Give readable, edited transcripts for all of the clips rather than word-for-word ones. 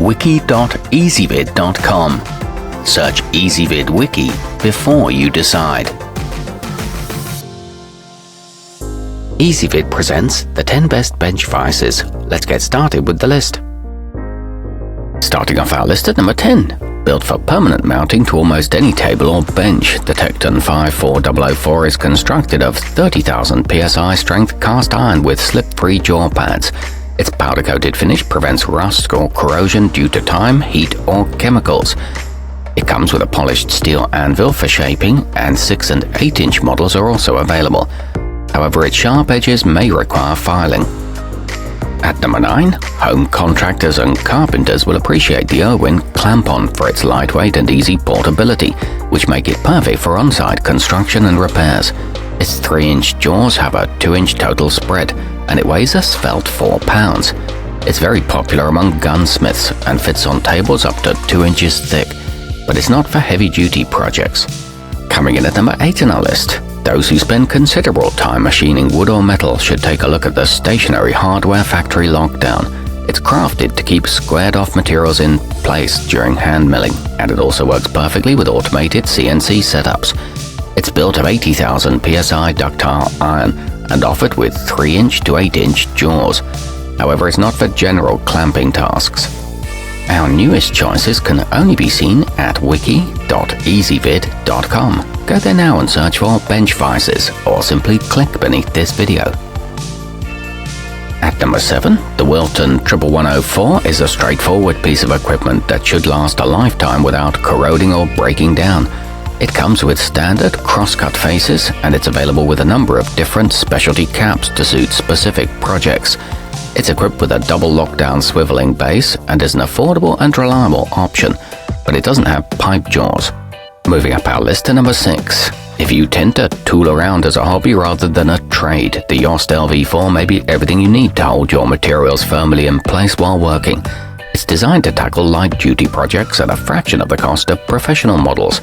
wiki.ezvid.com. Search Ezvid Wiki before you decide. Ezvid presents the 10 best bench vises. Let's get started with the list. Starting off our list at number 10. Built for permanent mounting to almost any table or bench, the Tekton 54004 is constructed of 30,000 psi strength cast iron with slip-free jaw pads. Its powder-coated finish prevents rust or corrosion due to time, heat, or chemicals. It comes with a polished steel anvil for shaping, and 6 and 8-inch models are also available. However, its sharp edges may require filing. At number 9, home contractors and carpenters will appreciate the Irwin clamp-on for its lightweight and easy portability, which make it perfect for on-site construction and repairs. Its 3-inch jaws have a 2-inch total spread, and it weighs a svelte 4 pounds. It's very popular among gunsmiths and fits on tables up to 2 inches thick, but it's not for heavy-duty projects. Coming in at number 8 in our list, those who spend considerable time machining wood or metal should take a look at the stationary hardware factory lockdown. It's crafted to keep squared-off materials in place during hand milling, and it also works perfectly with automated CNC setups. It's built of 80,000 psi ductile iron and offered with 3-inch to 8-inch jaws. However, it's not for general clamping tasks. Our newest choices can only be seen at wiki.ezvid.com. Go there now and search for bench vises, or simply click beneath this video. At number 7, the Wilton 11104 is a straightforward piece of equipment that should last a lifetime without corroding or breaking down. It comes with standard cross-cut faces, and it's available with a number of different specialty caps to suit specific projects. It's equipped with a double lockdown swiveling base and is an affordable and reliable option, but it doesn't have pipe jaws. Moving up our list to number 6. If you tend to tool around as a hobby rather than a trade, the Yost LV4 may be everything you need to hold your materials firmly in place while working. It's designed to tackle light-duty projects at a fraction of the cost of professional models.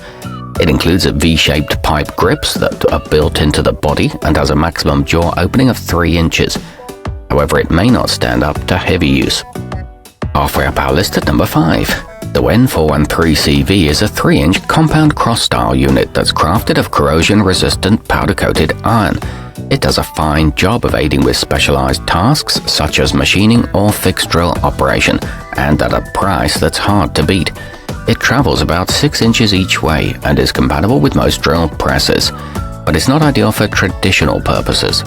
It includes a V-shaped pipe grips that are built into the body and has a maximum jaw opening of 3 inches. However, it may not stand up to heavy use. Halfway up our list at number 5. The WEN413CV is a 3-inch compound cross-style unit that's crafted of corrosion-resistant powder-coated iron. It does a fine job of aiding with specialized tasks such as machining or fixed drill operation, and at a price that's hard to beat. It travels about 6 inches each way and is compatible with most drill presses, but it's not ideal for traditional purposes.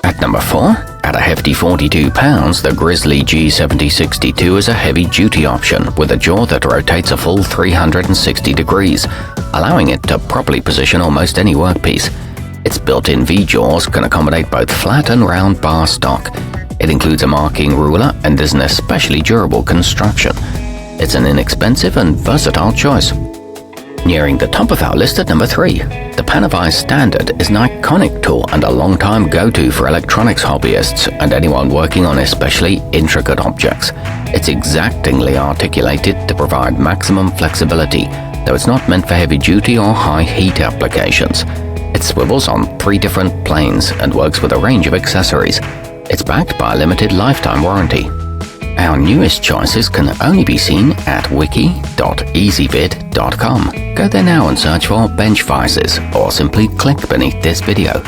At number 4, at a hefty 42 pounds, the Grizzly G7062 is a heavy-duty option with a jaw that rotates a full 360 degrees, allowing it to properly position almost any workpiece. Its built-in V-jaws can accommodate both flat and round bar stock. It includes a marking ruler and is an especially durable construction. It's an inexpensive and versatile choice. Nearing the top of our list at number 3, the panavise standard is an iconic tool and a long-time go-to for electronics hobbyists and anyone working on especially intricate objects. It's exactingly articulated to provide maximum flexibility, though it's not meant for heavy-duty or high-heat applications. It swivels on 3 different planes and works with a range of accessories. It's backed by a limited lifetime warranty. Our newest choices can only be seen at wiki.ezvid.com. Go there now and search for bench vises, or simply click beneath this video.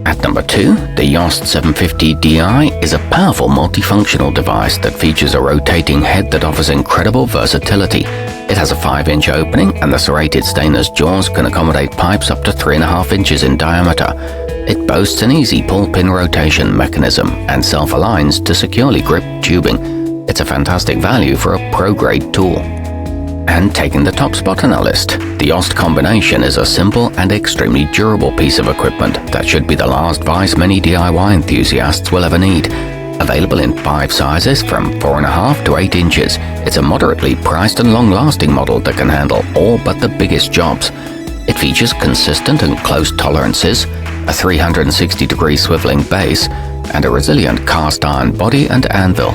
At number 2, the Yost 750Di is a powerful multifunctional device that features a rotating head that offers incredible versatility. It has a 5-inch opening, and the serrated stainless jaws can accommodate pipes up to 3.5 inches in diameter. It boasts an easy pull-pin rotation mechanism and self-aligns to securely grip tubing. It's a fantastic value for a pro-grade tool. And taking the top spot on our list, the Yost combination is a simple and extremely durable piece of equipment that should be the last vise many DIY enthusiasts will ever need. Available in 5 sizes from 4.5 to 8 inches, it's a moderately priced and long-lasting model that can handle all but the biggest jobs. It features consistent and close tolerances, a 360-degree swiveling base, and a resilient cast-iron body and anvil.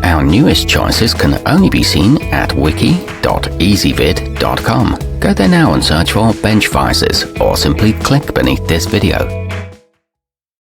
Our newest choices can only be seen at wiki.ezvid.com. Go there now and search for bench vises, or simply click beneath this video.